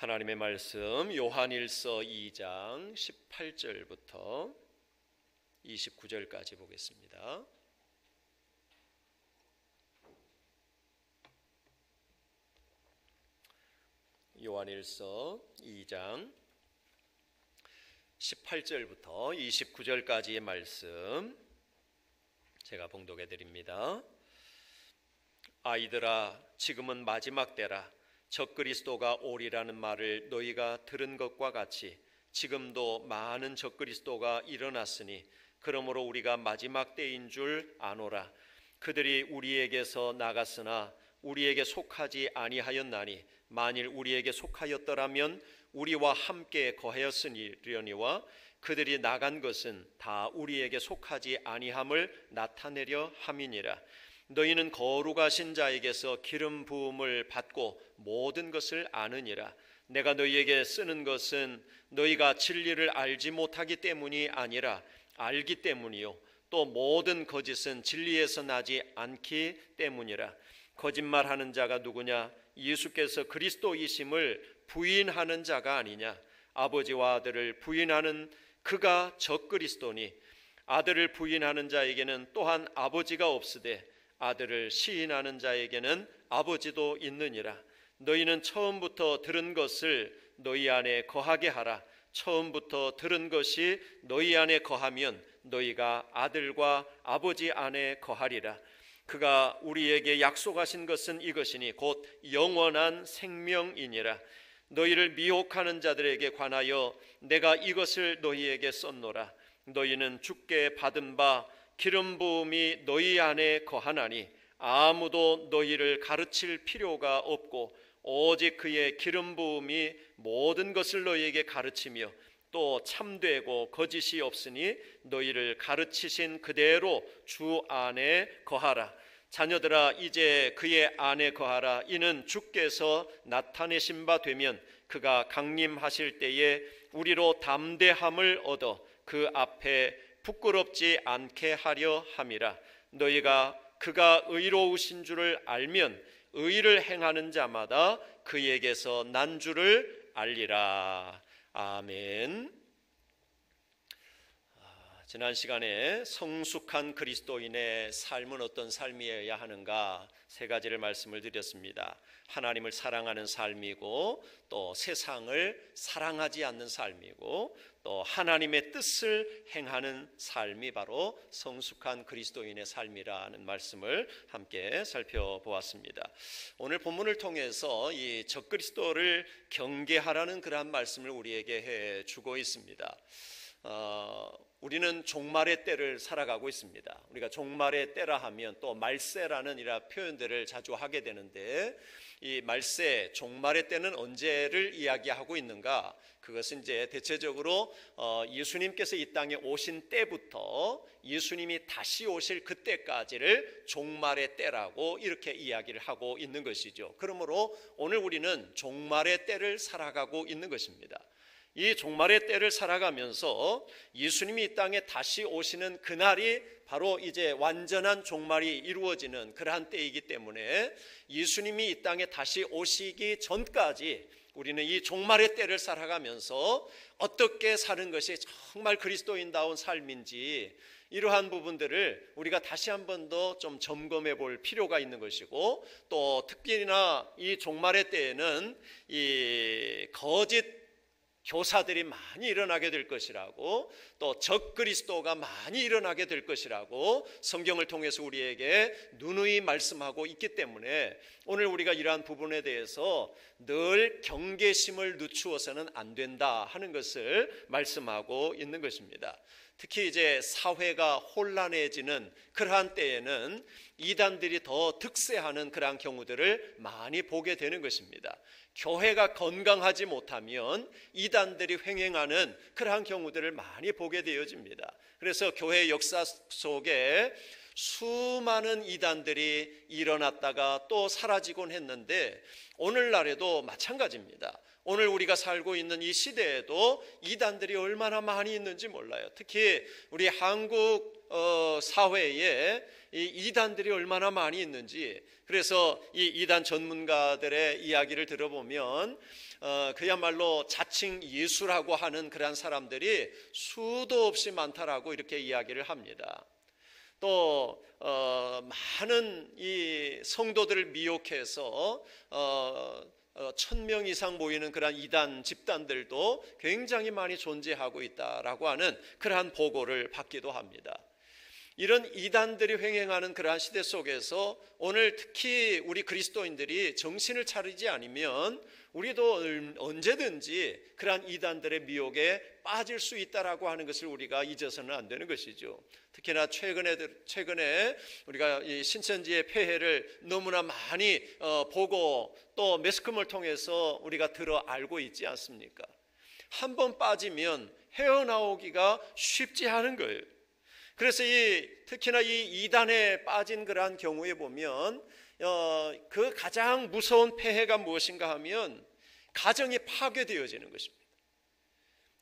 하나님의 말씀 요한일서 2장 18절부터 29절까지 보겠습니다. 요한일서 2장 18절부터 29절까지의 말씀 제가 봉독해 드립니다. 아이들아, 지금은 마지막 때라. 적그리스도가 오리라는 말을 너희가 들은 것과 같이 지금도 많은 적그리스도가 일어났으니 그러므로 우리가 마지막 때인 줄 아노라. 그들이 우리에게서 나갔으나 우리에게 속하지 아니하였나니 만일 우리에게 속하였더라면 우리와 함께 거하였으리려니와 그들이 나간 것은 다 우리에게 속하지 아니함을 나타내려 함이니라. 너희는 거룩하신 자에게서 기름 부음을 받고 모든 것을 아느니라. 내가 너희에게 쓰는 것은 너희가 진리를 알지 못하기 때문이 아니라 알기 때문이요 또 모든 거짓은 진리에서 나지 않기 때문이라. 거짓말하는 자가 누구냐? 예수께서 그리스도이심을 부인하는 자가 아니냐? 아버지와 아들을 부인하는 그가 적그리스도니 아들을 부인하는 자에게는 또한 아버지가 없으되 아들을 시인하는 자에게는 아버지도 있느니라. 너희는 처음부터 들은 것을 너희 안에 거하게 하라. 처음부터 들은 것이 너희 안에 거하면 너희가 아들과 아버지 안에 거하리라. 그가 우리에게 약속하신 것은 이것이니 곧 영원한 생명이니라. 너희를 미혹하는 자들에게 관하여 내가 이것을 너희에게 썼노라. 너희는 주께 받은 바 기름 부음이 너희 안에 거하나니 아무도 너희를 가르칠 필요가 없고 오직 그의 기름 부음이 모든 것을 너희에게 가르치며 또 참되고 거짓이 없으니 너희를 가르치신 그대로 주 안에 거하라. 자녀들아, 이제 그의 안에 거하라. 이는 주께서 나타내신 바 되면 그가 강림하실 때에 우리로 담대함을 얻어 그 앞에 부끄럽지 않게 하려 함이라. 너희가 그가 의로우신 줄을 알면 의를 행하는 자마다 그에게서 난 줄을 알리라. 아멘. 지난 시간에 성숙한 그리스도인의 삶은 어떤 삶이어야 하는가 세 가지를 말씀을 드렸습니다. 하나님을 사랑하는 삶이고 또 세상을 사랑하지 않는 삶이고 또 하나님의 뜻을 행하는 삶이 바로 성숙한 그리스도인의 삶이라는 말씀을 함께 살펴보았습니다. 오늘 본문을 통해서 이 적그리스도를 경계하라는 그러한 말씀을 우리에게 해주고 있습니다. 우리는 종말의 때를 살아가고 있습니다. 우리가 종말의 때라 하면 또 말세라는 이런 표현들을 자주 하게 되는데 이 말세, 종말의 때는 언제를 이야기하고 있는가? 그것은 이제 대체적으로 예수님께서 이 땅에 오신 때부터 예수님이 다시 오실 그때까지를 종말의 때라고 이렇게 이야기를 하고 있는 것이죠. 그러므로 오늘 우리는 종말의 때를 살아가고 있는 것입니다. 이 종말의 때를 살아가면서 예수님이 이 땅에 다시 오시는 그날이 바로 이제 완전한 종말이 이루어지는 그러한 때이기 때문에 예수님이 이 땅에 다시 오시기 전까지 우리는 이 종말의 때를 살아가면서 어떻게 사는 것이 정말 그리스도인다운 삶인지 이러한 부분들을 우리가 다시 한 번 더 좀 점검해 볼 필요가 있는 것이고 또 특히나 이 종말의 때에는 이 거짓 교사들이 많이 일어나게 될 것이라고 또 적그리스도가 많이 일어나게 될 것이라고 성경을 통해서 우리에게 누누이 말씀하고 있기 때문에 오늘 우리가 이러한 부분에 대해서 늘 경계심을 늦추어서는 안 된다 하는 것을 말씀하고 있는 것입니다. 특히 이제 사회가 혼란해지는 그러한 때에는 이단들이 더 득세하는 그러한 경우들을 많이 보게 되는 것입니다. 교회가 건강하지 못하면 이단들이 횡행하는 그러한 경우들을 많이 보게 되어집니다. 그래서 교회 역사 속에 수많은 이단들이 일어났다가 또 사라지곤 했는데 오늘날에도 마찬가지입니다. 오늘 우리가 살고 있는 이 시대에도 이단들이 얼마나 많이 있는지 몰라요. 특히 우리 한국 사회에 이 이단들이 얼마나 많이 있는지, 그래서 이 이단 전문가들의 이야기를 들어보면 그야말로 자칭 예수라고 하는 그러한 사람들이 수도 없이 많다라고 이렇게 이야기를 합니다. 또 많은 이 성도들을 미혹해서 1000명 이상 모이는 그러한 이단 집단들도 굉장히 많이 존재하고 있다라고 하는 그러한 보고를 받기도 합니다. 이런 이단들이 횡행하는 그러한 시대 속에서 오늘 특히 우리 그리스도인들이 정신을 차리지 않으면 우리도 언제든지 그러한 이단들의 미혹에 빠질 수 있다라고 하는 것을 우리가 잊어서는 안 되는 것이죠. 특히나 최근에 우리가 이 신천지의 폐해를 너무나 많이 보고 또 매스컴을 통해서 우리가 들어 알고 있지 않습니까? 한 번 빠지면 헤어나오기가 쉽지 않은 거예요. 그래서 특히나 이 이단에 빠진 그러한 경우에 보면 그 가장 무서운 폐해가 무엇인가 하면 가정이 파괴되어지는 것입니다.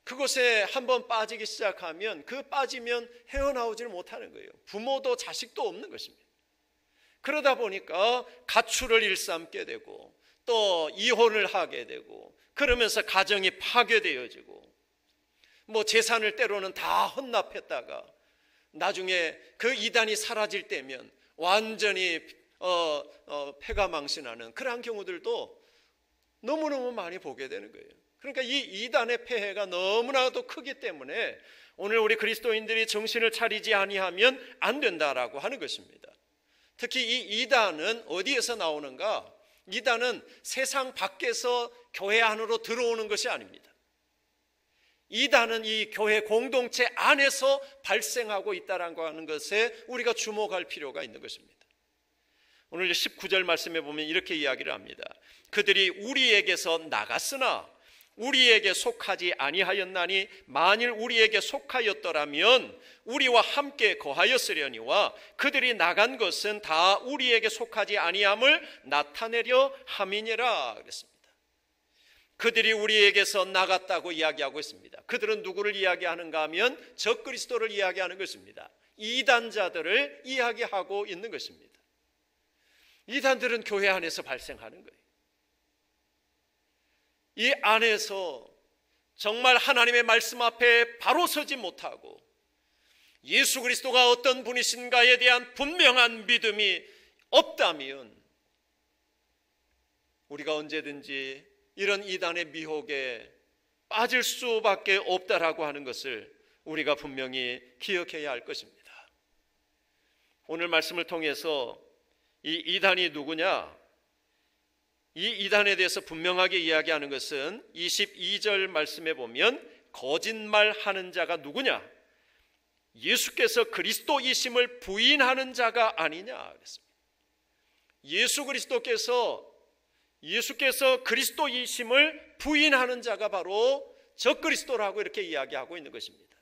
그곳에 한번 빠지기 시작하면 빠지면 헤어나오지를 못하는 거예요. 부모도 자식도 없는 것입니다. 그러다 보니까 가출을 일삼게 되고 또 이혼을 하게 되고 그러면서 가정이 파괴되어지고 재산을 때로는 다 헌납했다가 나중에 그 이단이 사라질 때면 완전히 패가망신하는 그러한 경우들도 너무너무 많이 보게 되는 거예요. 그러니까 이 이단의 폐해가 너무나도 크기 때문에 오늘 우리 그리스도인들이 정신을 차리지 아니하면 안 된다라고 하는 것입니다. 특히 이 이단은 어디에서 나오는가? 이단은 세상 밖에서 교회 안으로 들어오는 것이 아닙니다. 이단은 이 교회 공동체 안에서 발생하고 있다라고 하는 것에 우리가 주목할 필요가 있는 것입니다. 오늘 19절 말씀에 보면 이렇게 이야기를 합니다. 그들이 우리에게서 나갔으나 우리에게 속하지 아니하였나니 만일 우리에게 속하였더라면 우리와 함께 거하였으려니와 그들이 나간 것은 다 우리에게 속하지 아니함을 나타내려 함이니라 그랬습니다. 그들이 우리에게서 나갔다고 이야기하고 있습니다. 그들은 누구를 이야기하는가 하면 적그리스도를 이야기하는 것입니다. 이단자들을 이야기하고 있는 것입니다. 이단들은 교회 안에서 발생하는 거예요. 이 안에서 정말 하나님의 말씀 앞에 바로 서지 못하고 예수 그리스도가 어떤 분이신가에 대한 분명한 믿음이 없다면 우리가 언제든지 이런 이단의 미혹에 빠질 수밖에 없다라고 하는 것을 우리가 분명히 기억해야 할 것입니다. 오늘 말씀을 통해서 이 이단이 누구냐? 이 이단에 대해서 분명하게 이야기하는 것은 22절 말씀에 보면 거짓말하는 자가 누구냐? 예수께서 그리스도이심을 부인하는 자가 아니냐 그랬습니다. 예수께서 그리스도이심을 부인하는 자가 바로 적그리스도라고 이렇게 이야기하고 있는 것입니다.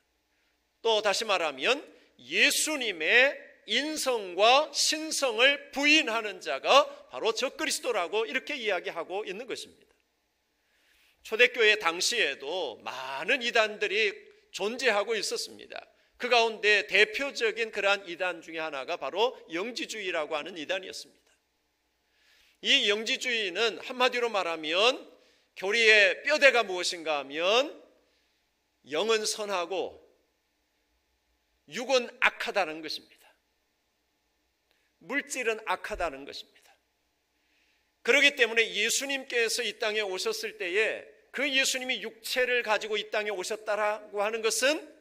또 다시 말하면 예수님의 인성과 신성을 부인하는 자가 바로 적그리스도라고 이렇게 이야기하고 있는 것입니다. 초대교회 당시에도 많은 이단들이 존재하고 있었습니다. 그 가운데 대표적인 그러한 이단 중에 하나가 바로 영지주의라고 하는 이단이었습니다. 이 영지주의는 한마디로 말하면 교리의 뼈대가 무엇인가 하면 영은 선하고 육은 악하다는 것입니다. 물질은 악하다는 것입니다. 그렇기 때문에 예수님께서 이 땅에 오셨을 때에 그 예수님이 육체를 가지고 이 땅에 오셨다라고 하는 것은,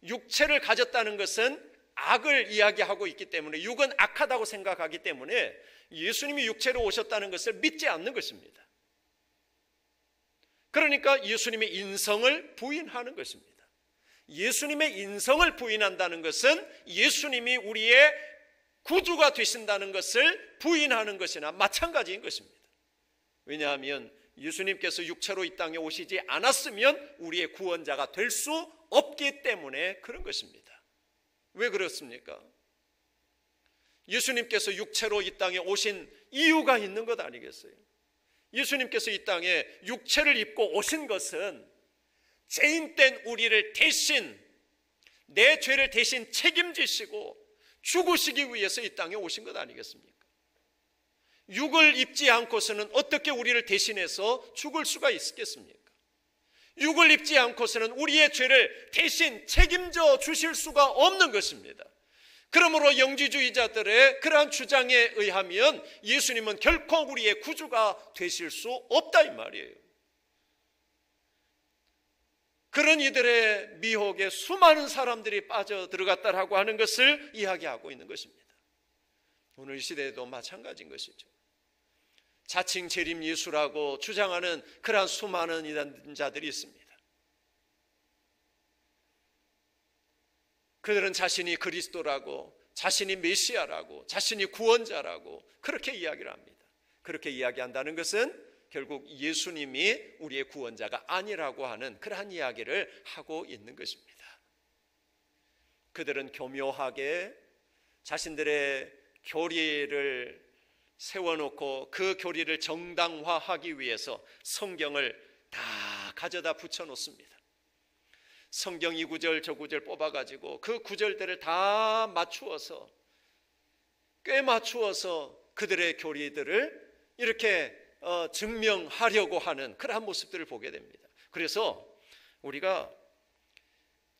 육체를 가졌다는 것은 악을 이야기하고 있기 때문에, 육은 악하다고 생각하기 때문에 예수님이 육체로 오셨다는 것을 믿지 않는 것입니다. 그러니까 예수님의 인성을 부인하는 것입니다. 예수님의 인성을 부인한다는 것은 예수님이 우리의 구주가 되신다는 것을 부인하는 것이나 마찬가지인 것입니다. 왜냐하면 예수님께서 육체로 이 땅에 오시지 않았으면 우리의 구원자가 될 수 없기 때문에 그런 것입니다. 왜 그렇습니까? 예수님께서 육체로 이 땅에 오신 이유가 있는 것 아니겠어요? 예수님께서 이 땅에 육체를 입고 오신 것은 죄인된 우리를 대신 내 죄를 대신 책임지시고 죽으시기 위해서 이 땅에 오신 것 아니겠습니까? 육을 입지 않고서는 어떻게 우리를 대신해서 죽을 수가 있겠습니까? 육을 입지 않고서는 우리의 죄를 대신 책임져 주실 수가 없는 것입니다. 그러므로 영지주의자들의 그러한 주장에 의하면 예수님은 결코 우리의 구주가 되실 수 없다 이 말이에요. 그런 이들의 미혹에 수많은 사람들이 빠져들어갔다라고 하는 것을 이야기하고 있는 것입니다. 오늘 이 시대에도 마찬가지인 것이죠. 자칭 재림 예수라고 주장하는 그러한 수많은 이단자들이 있습니다. 그들은 자신이 그리스도라고, 자신이 메시아라고, 자신이 구원자라고 그렇게 이야기를 합니다. 그렇게 이야기한다는 것은 결국 예수님이 우리의 구원자가 아니라고 하는 그러한 이야기를 하고 있는 것입니다. 그들은 교묘하게 자신들의 교리를 세워놓고 그 교리를 정당화하기 위해서 성경을 다 가져다 붙여놓습니다. 성경 이 구절 저 구절 뽑아가지고 그 구절들을 다 맞추어서 꽤 맞추어서 그들의 교리들을 이렇게 증명하려고 하는 그러한 모습들을 보게 됩니다. 그래서 우리가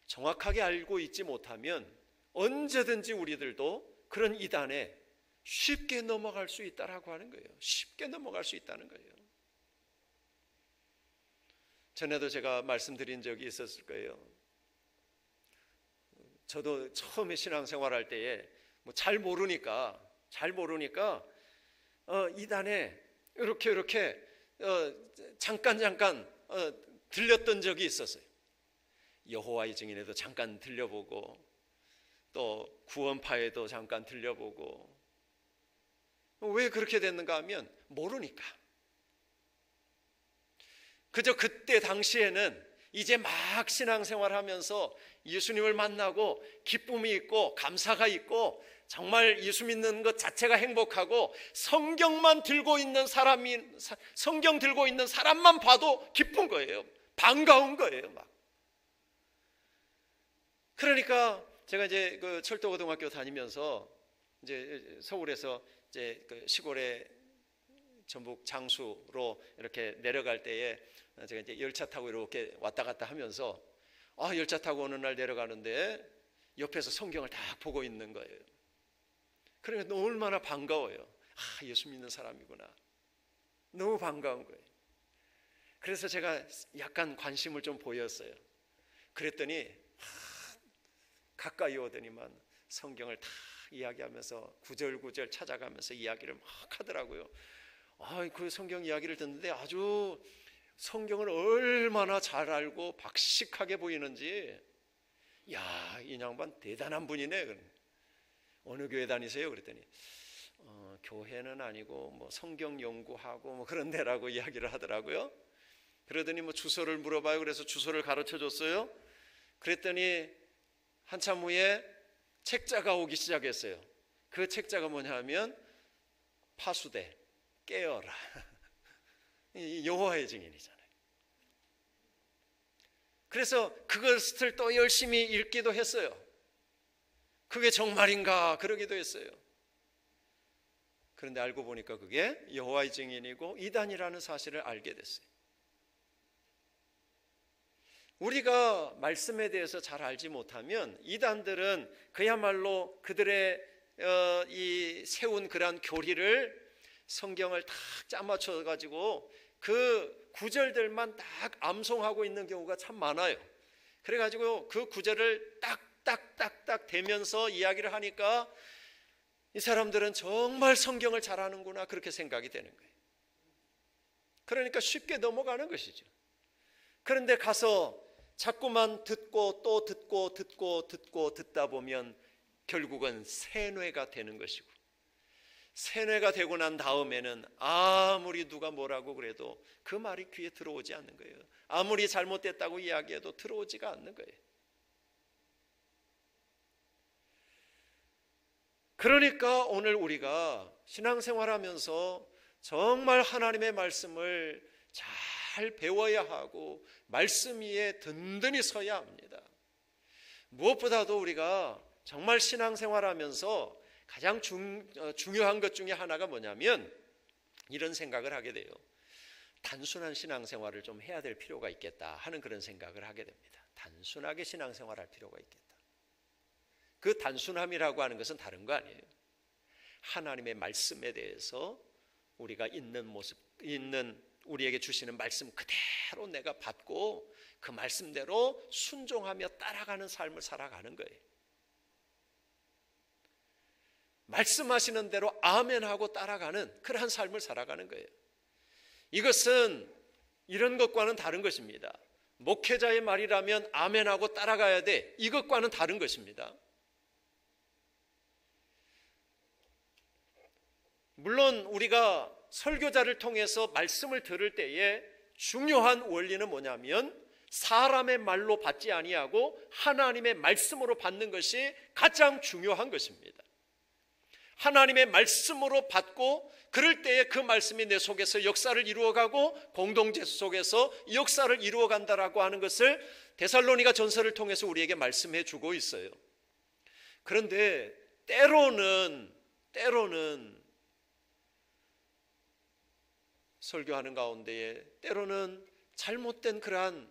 정확하게 알고 있지 못하면 언제든지 우리들도 그런 이단에 쉽게 넘어갈 수 있다라고 하는 거예요. 쉽게 넘어갈 수 있다는 거예요. 전에도 제가 말씀드린 적이 있었을 거예요. 저도 처음에 신앙생활할 때에 뭐 잘 모르니까 이단에 이렇게 잠깐 들렸던 적이 있었어요. 여호와의 증인에도 잠깐 들려보고 또 구원파에도 잠깐 들려보고. 왜 그렇게 됐는가 하면 모르니까. 그저 그때 당시에는 이제 막 신앙생활하면서 예수님을 만나고 기쁨이 있고 감사가 있고 정말 예수 믿는 것 자체가 행복하고 성경 들고 있는 사람만 봐도 기쁜 거예요. 반가운 거예요, 막. 그러니까 제가 이제 그 철도고등학교 다니면서 이제 서울에서 이제 그 시골에 전북 장수로 이렇게 내려갈 때에 제가 이제 열차 타고 이렇게 왔다 갔다 하면서 열차 타고 어느 날 내려가는데 옆에서 성경을 딱 보고 있는 거예요. 그러니까 얼마나 반가워요. 예수 믿는 사람이구나. 너무 반가운 거예요. 그래서 제가 약간 관심을 좀 보였어요. 그랬더니 가까이 오더니만 성경을 다 이야기하면서 구절구절 찾아가면서 이야기를 막 하더라고요. 그 성경 이야기를 듣는데 아주 성경을 얼마나 잘 알고 박식하게 보이는지, 야, 이 양반 대단한 분이네. 어느 교회 다니세요? 그랬더니 교회는 아니고 뭐 성경 연구하고 뭐 그런 데라고 이야기를 하더라고요. 그러더니 뭐 주소를 물어봐요. 그래서 주소를 가르쳐 줬어요. 그랬더니 한참 후에 책자가 오기 시작했어요. 그 책자가 뭐냐 하면 파수대, 깨어라. 여호와의 증인이잖아요. 그래서 그것을 또 열심히 읽기도 했어요. 그게 정말인가 그러기도 했어요. 그런데 알고 보니까 그게 여호와의 증인이고 이단이라는 사실을 알게 됐어요. 우리가 말씀에 대해서 잘 알지 못하면 이단들은 그야말로 그들의 이 세운 그러한 교리를 성경을 딱 짜맞춰 가지고 그 구절들만 딱 암송하고 있는 경우가 참 많아요. 그래가지고 그 구절을 딱딱딱딱 대면서 이야기를 하니까 이 사람들은 정말 성경을 잘하는구나 그렇게 생각이 되는 거예요. 그러니까 쉽게 넘어가는 것이죠. 그런데 가서 자꾸만 듣고 또 듣고 듣다 보면 결국은 세뇌가 되는 것이고, 세뇌가 되고 난 다음에는 아무리 누가 뭐라고 그래도 그 말이 귀에 들어오지 않는 거예요. 아무리 잘못됐다고 이야기해도 들어오지가 않는 거예요. 그러니까 오늘 우리가 신앙생활하면서 정말 하나님의 말씀을 잘 배워야 하고 말씀 위에 든든히 서야 합니다. 무엇보다도 우리가 정말 신앙생활하면서 가장 중요한 것 중에 하나가 뭐냐면 이런 생각을 하게 돼요. 단순한 신앙생활을 좀 해야 될 필요가 있겠다 하는 그런 생각을 하게 됩니다. 단순하게 신앙생활할 필요가 있겠다. 그 단순함이라고 하는 것은 다른 거 아니에요. 하나님의 말씀에 대해서 우리가 있는 모습, 우리에게 주시는 말씀 그대로 내가 받고 그 말씀대로 순종하며 따라가는 삶을 살아가는 거예요. 말씀하시는 대로 아멘하고 따라가는 그러한 삶을 살아가는 거예요. 이것은 이런 것과는 다른 것입니다. 목회자의 말이라면 아멘하고 따라가야 돼. 이것과는 다른 것입니다. 물론 우리가 설교자를 통해서 말씀을 들을 때에 중요한 원리는 뭐냐면 사람의 말로 받지 아니하고 하나님의 말씀으로 받는 것이 가장 중요한 것입니다. 하나님의 말씀으로 받고 그럴 때에 그 말씀이 내 속에서 역사를 이루어가고 공동체 속에서 역사를 이루어간다라고 하는 것을 데살로니가 전서를 통해서 우리에게 말씀해 주고 있어요. 그런데 때로는 설교하는 가운데에 때로는 잘못된 그러한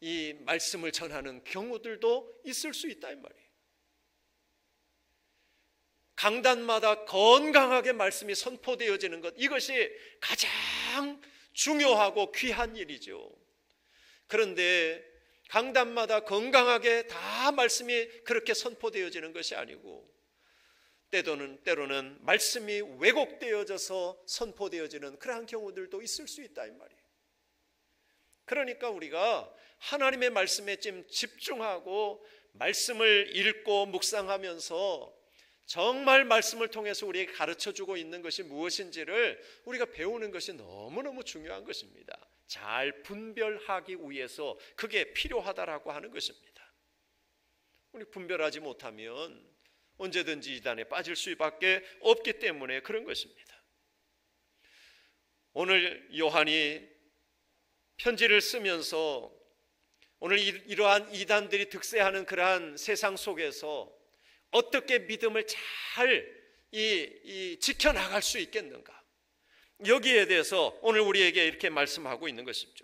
이 말씀을 전하는 경우들도 있을 수 있다 이 말이에요. 강단마다 건강하게 말씀이 선포되어지는 것, 이것이 가장 중요하고 귀한 일이죠. 그런데 강단마다 건강하게 다 말씀이 그렇게 선포되어지는 것이 아니고 때로는 말씀이 왜곡되어져서 선포되어지는 그러한 경우들도 있을 수 있다 이 말이에요. 그러니까 우리가 하나님의 말씀에 좀 집중하고 말씀을 읽고 묵상하면서 정말 말씀을 통해서 우리에게 가르쳐주고 있는 것이 무엇인지를 우리가 배우는 것이 너무너무 중요한 것입니다. 잘 분별하기 위해서 그게 필요하다라고 하는 것입니다. 우리 분별하지 못하면 언제든지 이단에 빠질 수밖에 없기 때문에 그런 것입니다. 오늘 요한이 편지를 쓰면서 오늘 이러한 이단들이 득세하는 그러한 세상 속에서 어떻게 믿음을 잘 지켜나갈 수 있겠는가, 여기에 대해서 오늘 우리에게 이렇게 말씀하고 있는 것이죠.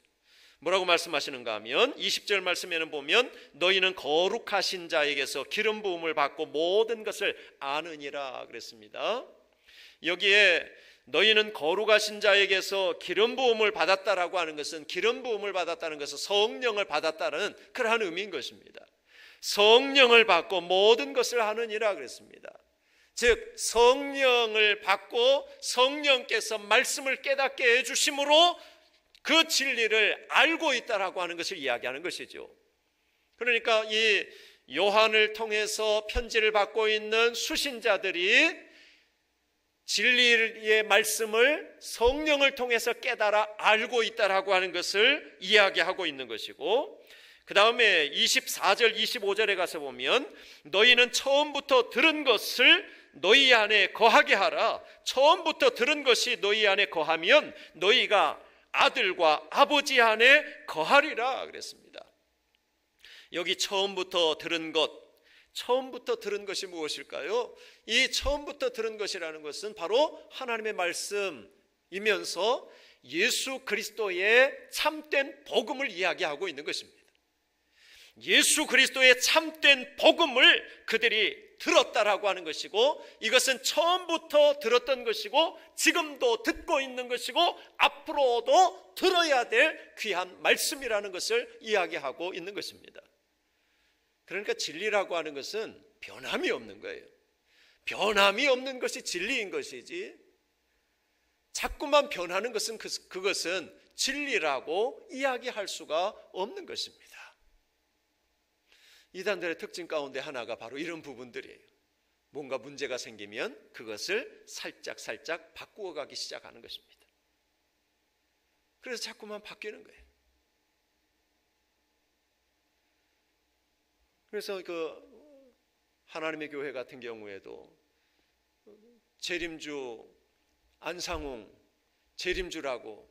뭐라고 말씀하시는가 하면 20절 말씀에는 보면 너희는 거룩하신 자에게서 기름 부음을 받고 모든 것을 아느니라 그랬습니다. 여기에 너희는 거룩하신 자에게서 기름 부음을 받았다라고 하는 것은, 기름 부음을 받았다는 것은 성령을 받았다는 그러한 의미인 것입니다. 성령을 받고 모든 것을 하느니라 그랬습니다. 즉 성령을 받고 성령께서 말씀을 깨닫게 해주심으로 그 진리를 알고 있다라고 하는 것을 이야기하는 것이죠. 그러니까 이 요한을 통해서 편지를 받고 있는 수신자들이 진리의 말씀을 성령을 통해서 깨달아 알고 있다라고 하는 것을 이야기하고 있는 것이고, 그 다음에 24절 25절에 가서 보면 너희는 처음부터 들은 것을 너희 안에 거하게 하라. 처음부터 들은 것이 너희 안에 거하면 너희가 아들과 아버지 안에 거하리라 그랬습니다. 여기 처음부터 들은 것, 처음부터 들은 것이 무엇일까요? 이 처음부터 들은 것이라는 것은 바로 하나님의 말씀이면서 예수 그리스도의 참된 복음을 이야기하고 있는 것입니다. 예수 그리스도의 참된 복음을 그들이 들었다라고 하는 것이고, 이것은 처음부터 들었던 것이고 지금도 듣고 있는 것이고 앞으로도 들어야 될 귀한 말씀이라는 것을 이야기하고 있는 것입니다. 그러니까 진리라고 하는 것은 변함이 없는 거예요. 변함이 없는 것이 진리인 것이지, 자꾸만 변하는 것은 그것은 진리라고 이야기할 수가 없는 것입니다. 이단들의 특징 가운데 하나가 바로 이런 부분들이에요. 뭔가 문제가 생기면 그것을 살짝 바꾸어 가기 시작하는 것입니다. 그래서 자꾸만 바뀌는 거예요. 그래서 그 하나님의 교회 같은 경우에도 재림주 안상홍 재림주라고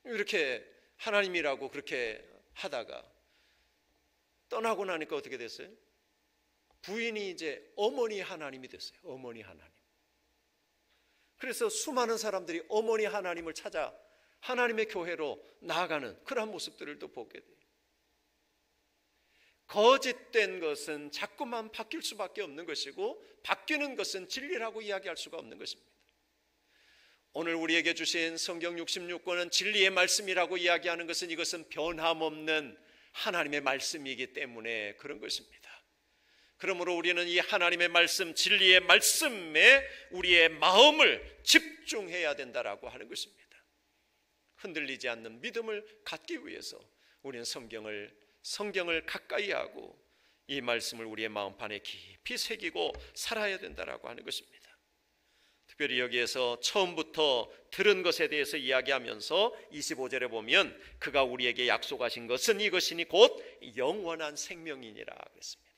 이렇게 하나님이라고 그렇게 하다가 떠나고 나니까 어떻게 됐어요? 부인이 이제 어머니 하나님이 됐어요. 어머니 하나님. 그래서 수많은 사람들이 어머니 하나님을 찾아 하나님의 교회로 나아가는 그러한 모습들을 또 보게 돼요. 거짓된 것은 자꾸만 바뀔 수밖에 없는 것이고, 바뀌는 것은 진리라고 이야기할 수가 없는 것입니다. 오늘 우리에게 주신 성경 66권은 진리의 말씀이라고 이야기하는 것은, 이것은 변함없는 하나님의 말씀이기 때문에 그런 것입니다. 그러므로 우리는 이 하나님의 말씀, 진리의 말씀에 우리의 마음을 집중해야 된다라고 하는 것입니다. 흔들리지 않는 믿음을 갖기 위해서 우리는 성경을 가까이 하고 이 말씀을 우리의 마음판에 깊이 새기고 살아야 된다라고 하는 것입니다. 특별히 여기에서 처음부터 들은 것에 대해서 이야기하면서 25절에 보면 그가 우리에게 약속하신 것은 이것이니 곧 영원한 생명이니라 그랬습니다.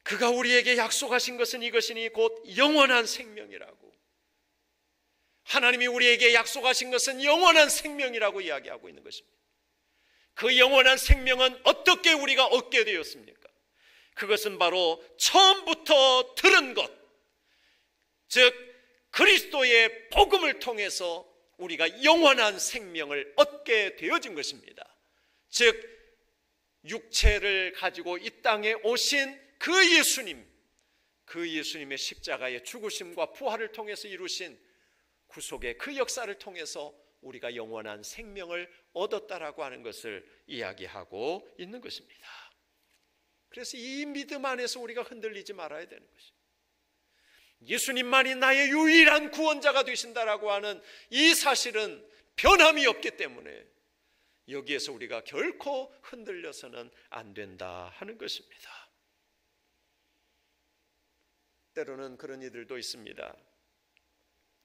그가 우리에게 약속하신 것은 이것이니 곧 영원한 생명이라고, 하나님이 우리에게 약속하신 것은 영원한 생명이라고 이야기하고 있는 것입니다. 그 영원한 생명은 어떻게 우리가 얻게 되었습니까? 그것은 바로 처음부터 들은 것, 즉 그리스도의 복음을 통해서 우리가 영원한 생명을 얻게 되어진 것입니다. 즉 육체를 가지고 이 땅에 오신 그 예수님, 그 예수님의 십자가의 죽으심과 부활을 통해서 이루신 구속의 그 역사를 통해서 우리가 영원한 생명을 얻었다라고 하는 것을 이야기하고 있는 것입니다. 그래서 이 믿음 안에서 우리가 흔들리지 말아야 되는 것입니다. 예수님만이 나의 유일한 구원자가 되신다라고 하는 이 사실은 변함이 없기 때문에 여기에서 우리가 결코 흔들려서는 안 된다 하는 것입니다. 때로는 그런 이들도 있습니다.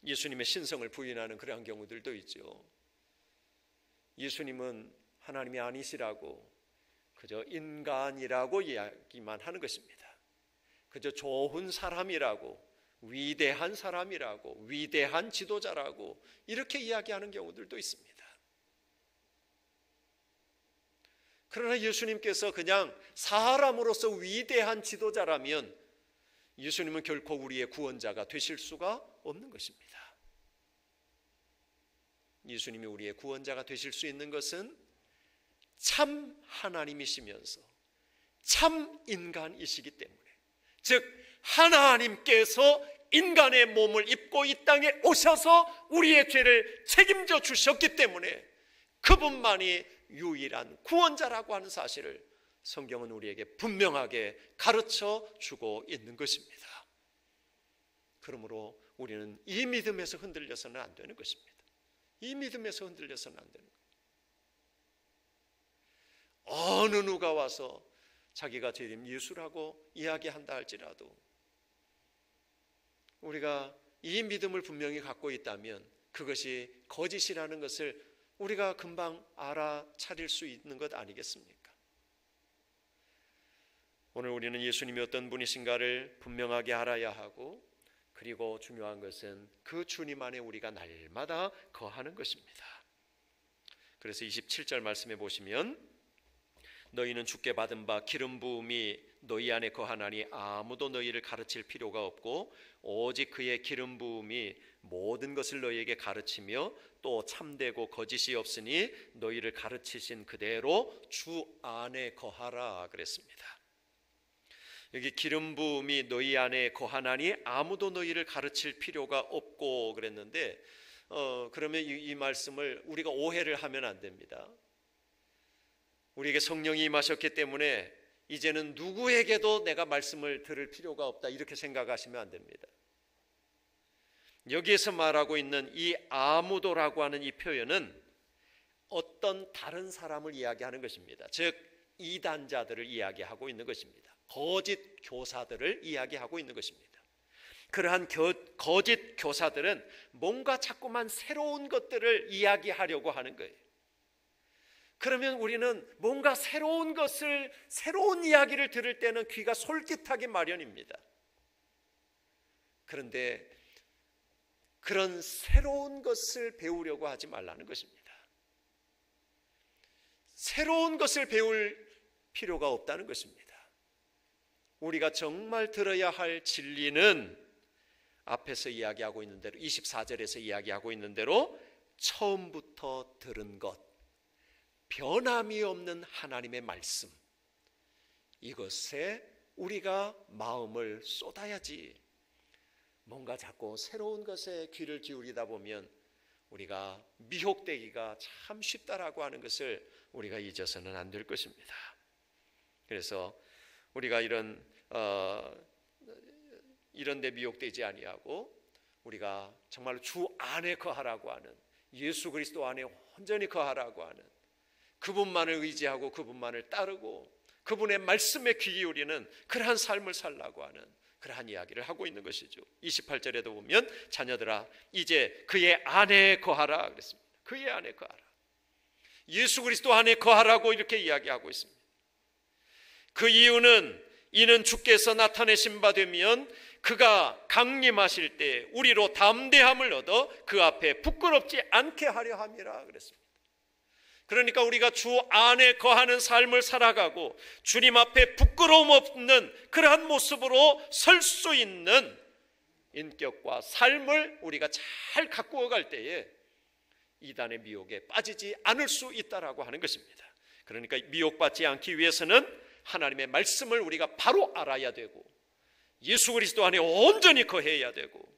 예수님의 신성을 부인하는 그러한 경우들도 있죠. 예수님은 하나님이 아니시라고 그저 인간이라고 이야기만 하는 것입니다. 그저 좋은 사람이라고, 위대한 사람이라고, 위대한 지도자라고 이렇게 이야기하는 경우들도 있습니다. 그러나 예수님께서 그냥 사람으로서 위대한 지도자라면 예수님은 결코 우리의 구원자가 되실 수가 없는 것입니다. 예수님이 우리의 구원자가 되실 수 있는 것은 참 하나님이시면서 참 인간이시기 때문에, 즉 하나님께서 인간의 몸을 입고 이 땅에 오셔서 우리의 죄를 책임져 주셨기 때문에 그분만이 유일한 구원자라고 하는 사실을 성경은 우리에게 분명하게 가르쳐 주고 있는 것입니다. 그러므로 우리는 이 믿음에서 흔들려서는 안 되는 것입니다. 이 믿음에서 흔들려서는 안 되는 거예요. 어느 누가 와서 자기가 재림 예수라고 이야기한다 할지라도 우리가 이 믿음을 분명히 갖고 있다면 그것이 거짓이라는 것을 우리가 금방 알아차릴 수 있는 것 아니겠습니까? 오늘 우리는 예수님이 어떤 분이신가를 분명하게 알아야 하고, 그리고 중요한 것은 그 주님 안에 우리가 날마다 거하는 것입니다. 그래서 27절 말씀해 보시면 너희는 주께 받은 바 기름 부음이 너희 안에 거하나니 아무도 너희를 가르칠 필요가 없고 오직 그의 기름 부음이 모든 것을 너희에게 가르치며 또 참되고 거짓이 없으니 너희를 가르치신 그대로 주 안에 거하라 그랬습니다. 여기 기름 부음이 너희 안에 거하나니 아무도 너희를 가르칠 필요가 없고 그랬는데 그러면 이 말씀을 우리가 오해를 하면 안 됩니다. 우리에게 성령이 임하셨기 때문에 이제는 누구에게도 내가 말씀을 들을 필요가 없다 이렇게 생각하시면 안 됩니다. 여기에서 말하고 있는 이 아무도라고 하는 이 표현은 어떤 다른 사람을 이야기하는 것입니다. 즉 이단자들을 이야기하고 있는 것입니다. 거짓 교사들을 이야기하고 있는 것입니다. 그러한 거짓 교사들은 뭔가 자꾸만 새로운 것들을 이야기하려고 하는 거예요. 그러면 우리는 뭔가 새로운 이야기를 들을 때는 귀가 솔깃하기 마련입니다. 그런데 그런 새로운 것을 배우려고 하지 말라는 것입니다. 새로운 것을 배울 필요가 없다는 것입니다. 우리가 정말 들어야 할 진리는 앞에서 이야기하고 있는 대로 24절에서 이야기하고 있는 대로 처음부터 들은 것, 변함이 없는 하나님의 말씀, 이것에 우리가 마음을 쏟아야지. 뭔가 자꾸 새로운 것에 귀를 기울이다 보면 우리가 미혹되기가 참 쉽다라고 하는 것을 우리가 잊어서는 안 될 것입니다. 그래서 우리가 이런 데 미혹되지 아니하고 우리가 정말로 주 안에 거하라고 하는, 예수 그리스도 안에 온전히 거하라고 하는, 그분만을 의지하고 그분만을 따르고 그분의 말씀에 귀 기울이는 그러한 삶을 살라고 하는 그러한 이야기를 하고 있는 것이죠. 28절에도 보면 자녀들아 이제 그의 안에 거하라 그랬습니다. 그의 안에 거하라. 예수 그리스도 안에 거하라고 이렇게 이야기하고 있습니다. 그 이유는 이는 주께서 나타내신 바 되면 그가 강림하실 때 우리로 담대함을 얻어 그 앞에 부끄럽지 않게 하려 함이라 그랬습니다. 그러니까 우리가 주 안에 거하는 삶을 살아가고 주님 앞에 부끄러움 없는 그러한 모습으로 설 수 있는 인격과 삶을 우리가 잘 가꾸어 갈 때에 이단의 미혹에 빠지지 않을 수 있다라고 하는 것입니다. 그러니까 미혹받지 않기 위해서는 하나님의 말씀을 우리가 바로 알아야 되고 예수 그리스도 안에 온전히 거해야 되고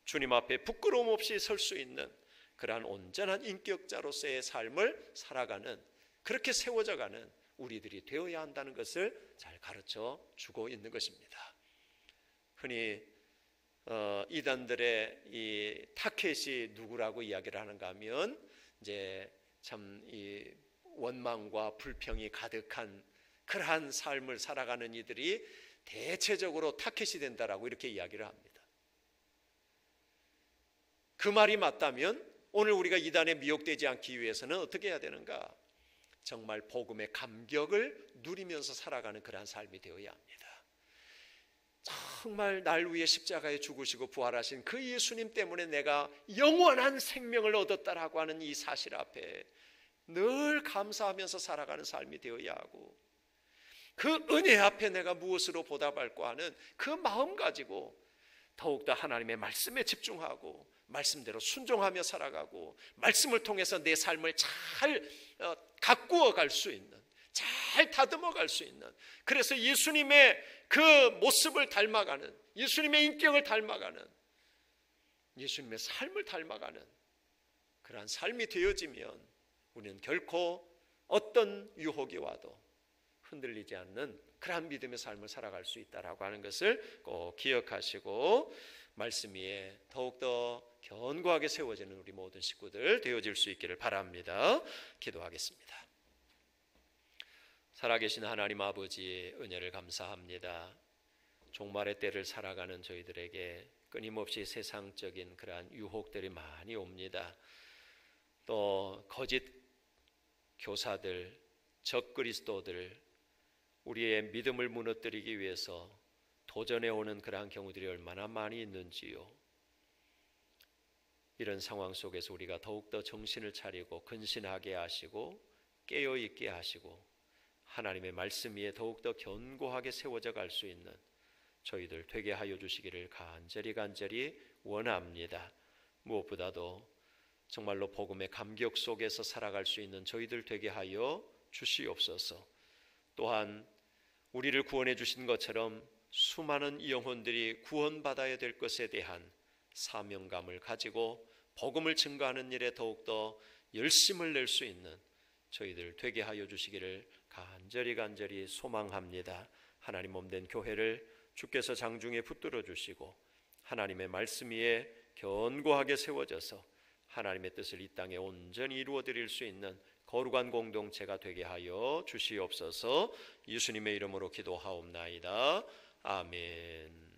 주님 앞에 부끄러움 없이 설 수 있는 그러한 온전한 인격자로서의 삶을 살아가는, 그렇게 세워져가는 우리들이 되어야 한다는 것을 잘 가르쳐 주고 있는 것입니다. 흔히 이단들의 이 타켓이 누구라고 이야기를 하는가 하면 이제 참 이 원망과 불평이 가득한 그러한 삶을 살아가는 이들이 대체적으로 타켓이 된다라고 이렇게 이야기를 합니다. 그 말이 맞다면 오늘 우리가 이단에 미혹되지 않기 위해서는 어떻게 해야 되는가? 정말 복음의 감격을 누리면서 살아가는 그러한 삶이 되어야 합니다. 정말 날 위해 십자가에 죽으시고 부활하신 그 예수님 때문에 내가 영원한 생명을 얻었다라고 하는 이 사실 앞에 늘 감사하면서 살아가는 삶이 되어야 하고, 그 은혜 앞에 내가 무엇으로 보답할까 하는 그 마음 가지고 더욱더 하나님의 말씀에 집중하고 말씀대로 순종하며 살아가고 말씀을 통해서 내 삶을 잘 가꾸어 갈 수 있는, 잘 다듬어 갈 수 있는, 그래서 예수님의 그 모습을 닮아가는, 예수님의 인격을 닮아가는, 예수님의 삶을 닮아가는 그러한 삶이 되어지면 우리는 결코 어떤 유혹이 와도 흔들리지 않는 그러한 믿음의 삶을 살아갈 수 있다라고 하는 것을 꼭 기억하시고 말씀 위에 더욱더 견고하게 세워지는 우리 모든 식구들 되어질 수 있기를 바랍니다. 기도하겠습니다. 살아계신 하나님 아버지의 은혜를 감사합니다. 종말의 때를 살아가는 저희들에게 끊임없이 세상적인 그러한 유혹들이 많이 옵니다. 또 거짓 교사들, 적그리스도들, 우리의 믿음을 무너뜨리기 위해서 도전해 오는 그러한 경우들이 얼마나 많이 있는지요. 이런 상황 속에서 우리가 더욱더 정신을 차리고 근신하게 하시고 깨어있게 하시고 하나님의 말씀 위에 더욱더 견고하게 세워져 갈 수 있는 저희들 되게 하여 주시기를 간절히 원합니다. 무엇보다도 정말로 복음의 감격 속에서 살아갈 수 있는 저희들 되게 하여 주시옵소서. 또한 우리를 구원해 주신 것처럼 수많은 영혼들이 구원받아야 될 것에 대한 사명감을 가지고 복음을 증거하는 일에 더욱더 열심을 낼 수 있는 저희들 되게 하여 주시기를 간절히 소망합니다. 하나님 몸된 교회를 주께서 장중에 붙들어 주시고 하나님의 말씀 위에 견고하게 세워져서 하나님의 뜻을 이 땅에 온전히 이루어 드릴 수 있는 거룩한 공동체가 되게 하여 주시옵소서. 예수님의 이름으로 기도하옵나이다. 아멘.